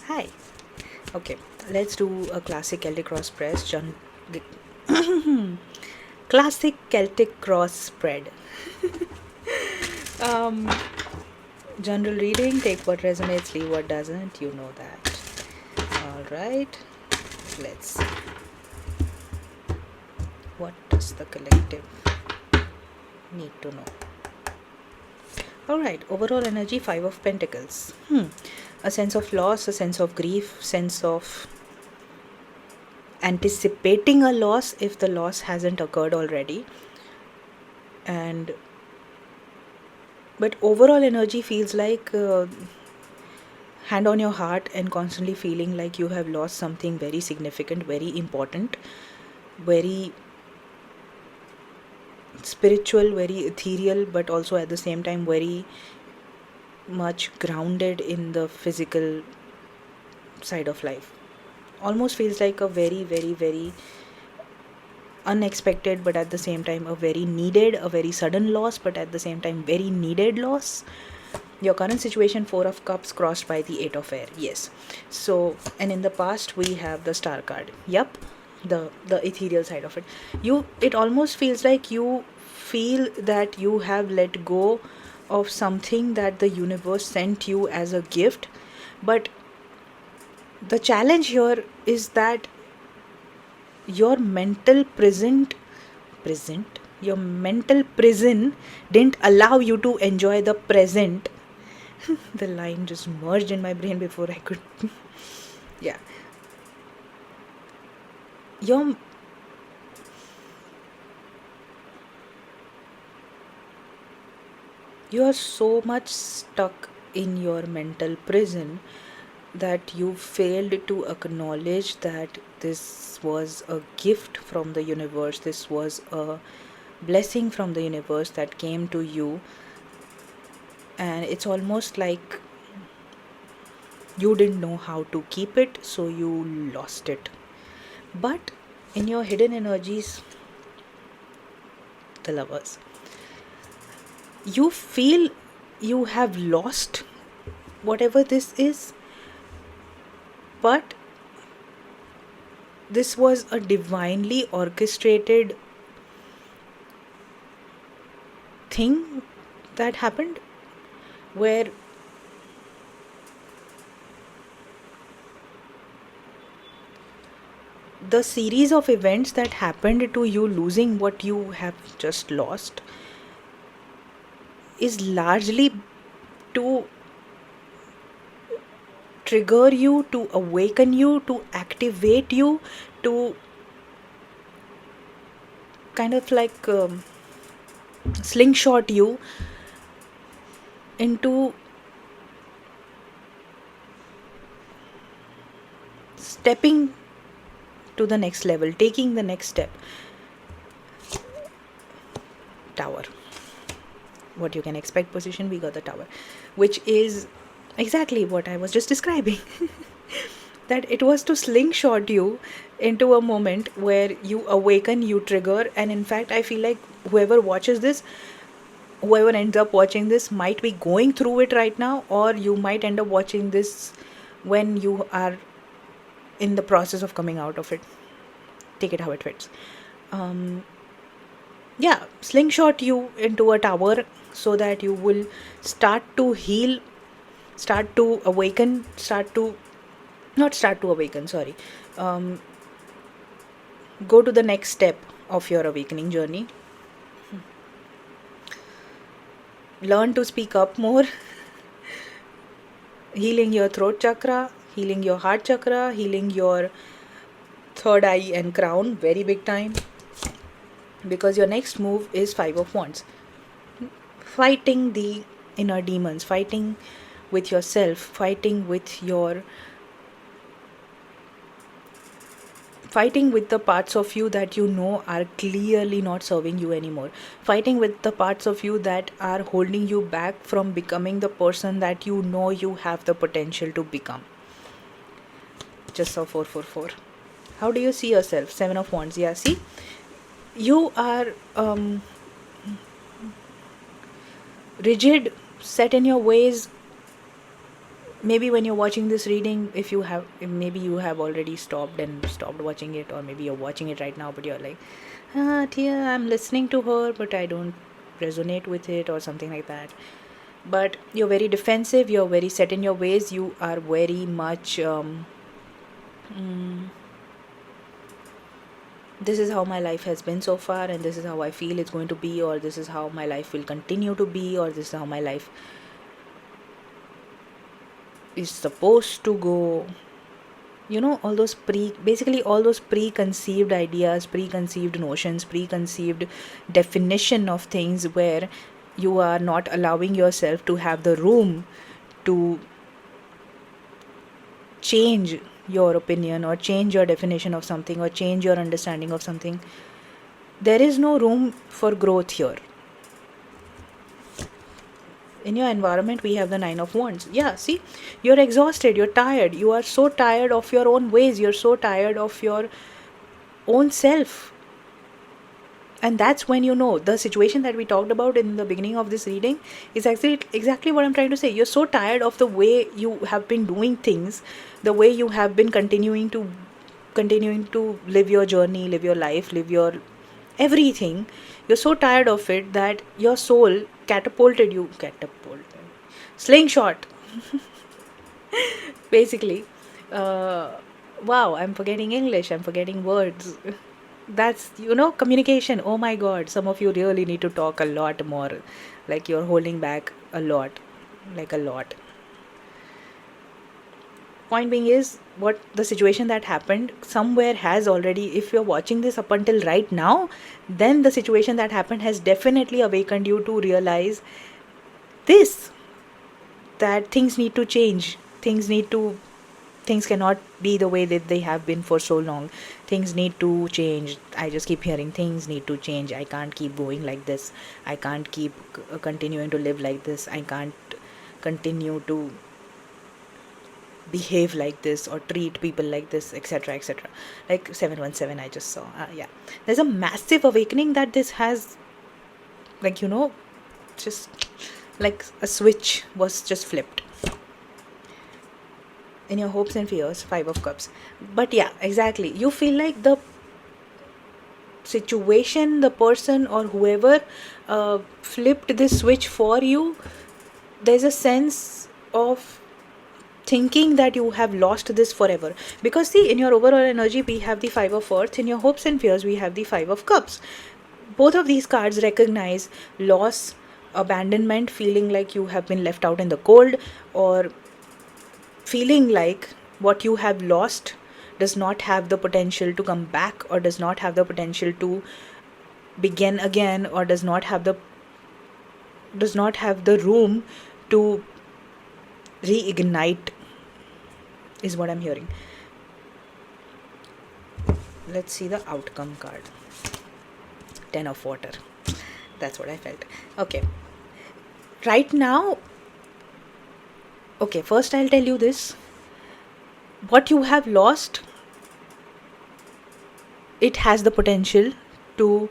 Hi. Okay, let's do a classic Celtic cross press. Classic Celtic cross spread. Um, General reading. Take what resonates, leave what doesn't. You know that. All right. Let's see. What does the collective need to know? All right. Overall energy. Five of Pentacles. A sense of loss, a sense of grief, sense of anticipating a loss if the loss hasn't occurred already, and but overall energy feels like hand on your heart and constantly feeling like you have lost something very significant, very important, very spiritual, very ethereal, but also at the same time very much grounded in the physical side of life. Almost feels like a very, very, very unexpected, but at the same time a very needed, a very sudden loss, but at the same time very needed loss. Your current situation, Four of Cups crossed by the Eight of Air. Yes. So, and in the past we have the Star card. Yep. The ethereal side of it. It almost feels like you feel that you have let go of something that the universe sent you as a gift, but the challenge here is that your your mental prison didn't allow you to enjoy the present. The line just merged in my brain before I could. Yeah. You're you are so much stuck in your mental prison that you failed to acknowledge that this was a gift from the universe, this was a blessing from the universe that came to you, and it's almost like you didn't know how to keep it, so you lost it. But in your hidden energies, the Lovers, you feel you have lost whatever this is, but this was a divinely orchestrated thing that happened, where the series of events that happened to you losing what you have just lost is largely to trigger you, to awaken you, to activate you, to kind of like slingshot you into stepping to the next level, taking the next step. Tower. What you can expect position, we got the Tower, which is exactly what I was just describing. That it was to slingshot you into a moment where you awaken, you trigger, and in fact, I feel like whoever ends up watching this might be going through it right now, or you might end up watching this when you are in the process of coming out of it. Take it how it fits. Yeah, slingshot you into a tower so that you will start to heal, start to awaken, sorry, go to the next step of your awakening journey. Learn to speak up more, healing your throat chakra, healing your heart chakra, healing your third eye and crown, very big time, because your next move is Five of Wands. Fighting the inner demons, fighting with yourself, fighting with the parts of you that you know are clearly not serving you anymore, fighting with the parts of you that are holding you back from becoming the person that you know you have the potential to become. Just saw 444. How do you see yourself? Seven of Wands. Yeah, see, you are rigid, set in your ways, maybe when you're watching this reading, maybe you have already stopped watching it, or maybe you're watching it right now but you're like, dear, I'm listening to her but I don't resonate with it, or something like that. But you're very defensive, you're very set in your ways, you are very much this is how my life has been so far, and this is how I feel it's going to be, or this is how my life will continue to be, or this is how my life is supposed to go. You know, all those basically all those preconceived ideas, preconceived notions, preconceived definition of things, where you are not allowing yourself to have the room to change your opinion, or change your definition of something, or change your understanding of something. There is no room for growth here. In your environment, we have the 9 of Wands. Yeah, see, you're exhausted, you're tired, you are so tired of your own ways, you're so tired of your own self. And that's when you know the situation that we talked about in the beginning of this reading is actually exactly what I'm trying to say. You're so tired of the way you have been doing things, the way you have been continuing to live your journey, live your life, live your everything. You're so tired of it that your soul catapulted, slingshot, basically. Wow, I'm forgetting English, I'm forgetting words. That's, communication. Oh my god, some of you really need to talk a lot more. Like you're holding back a lot. Like a lot. Point being is, what the situation that happened somewhere has already, if you're watching this up until right now, then the situation that happened has definitely awakened you to realize this, that things need to change. Things cannot be the way that they have been for so long. Things need to change. I just keep hearing things need to change. I can't keep going like this. I can't keep continuing to live like this. I can't continue to behave like this or treat people like this, etc., etc. Like 717 I just saw. Yeah, there's a massive awakening that this has, like, just like a switch was just flipped in your hopes and fears. 5 of Cups. But yeah, exactly, you feel like the situation, the person, or whoever flipped this switch for you, there's a sense of thinking that you have lost this forever. Because see, in your overall energy, we have the 5 of Earth. In your hopes and fears, we have the 5 of Cups. Both of these cards recognize loss, abandonment, feeling like you have been left out in the cold, or feeling like what you have lost does not have the potential to come back, or does not have the potential to begin again, or does not have the room to reignite, is what I'm hearing. Let's see the outcome card. 10 of Water. That's what I felt. Okay. Right now, okay, first I'll tell you this. What you have lost, it has the potential to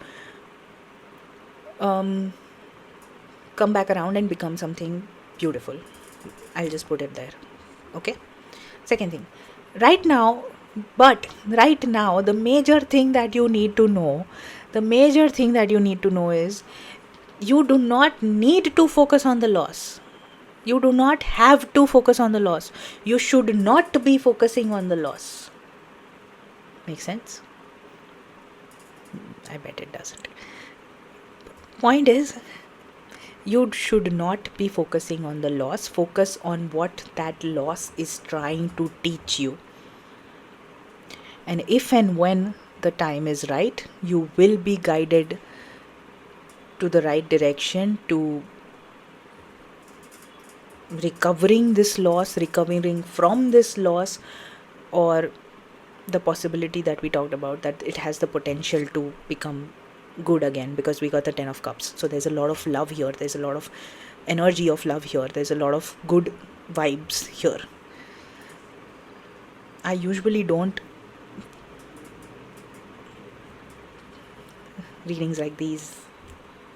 come back around and become something beautiful. I'll just put it there. Okay. Second thing, right now, the major thing that you need to know is, you do not need to focus on the loss. You do not have to focus on the loss. You should not be focusing on the loss. Make sense? I bet it doesn't. Point is, you should not be focusing on the loss. Focus on what that loss is trying to teach you. And if and when the time is right, you will be guided to the right direction, to recovering from this loss, or the possibility that we talked about, that it has the potential to become good again, because we got the 10 of Cups. So there's a lot of love here, there's a lot of energy of love here, there's a lot of good vibes here. I usually don't readings like these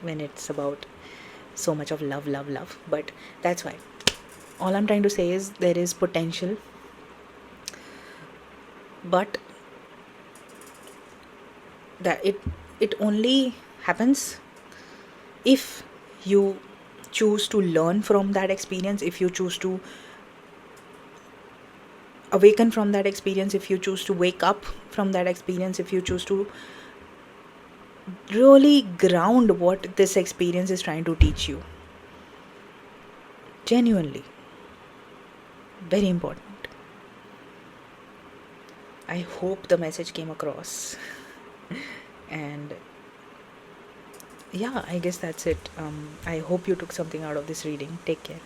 when it's about so much of love, but that's why. All I'm trying to say is there is potential, but that it only happens if you choose to learn from that experience, if you choose to awaken from that experience, if you choose to wake up from that experience, if you choose to really ground what this experience is trying to teach you. Genuinely. Very important. I hope the message came across. And yeah, I guess that's it. I hope you took something out of this reading. Take care.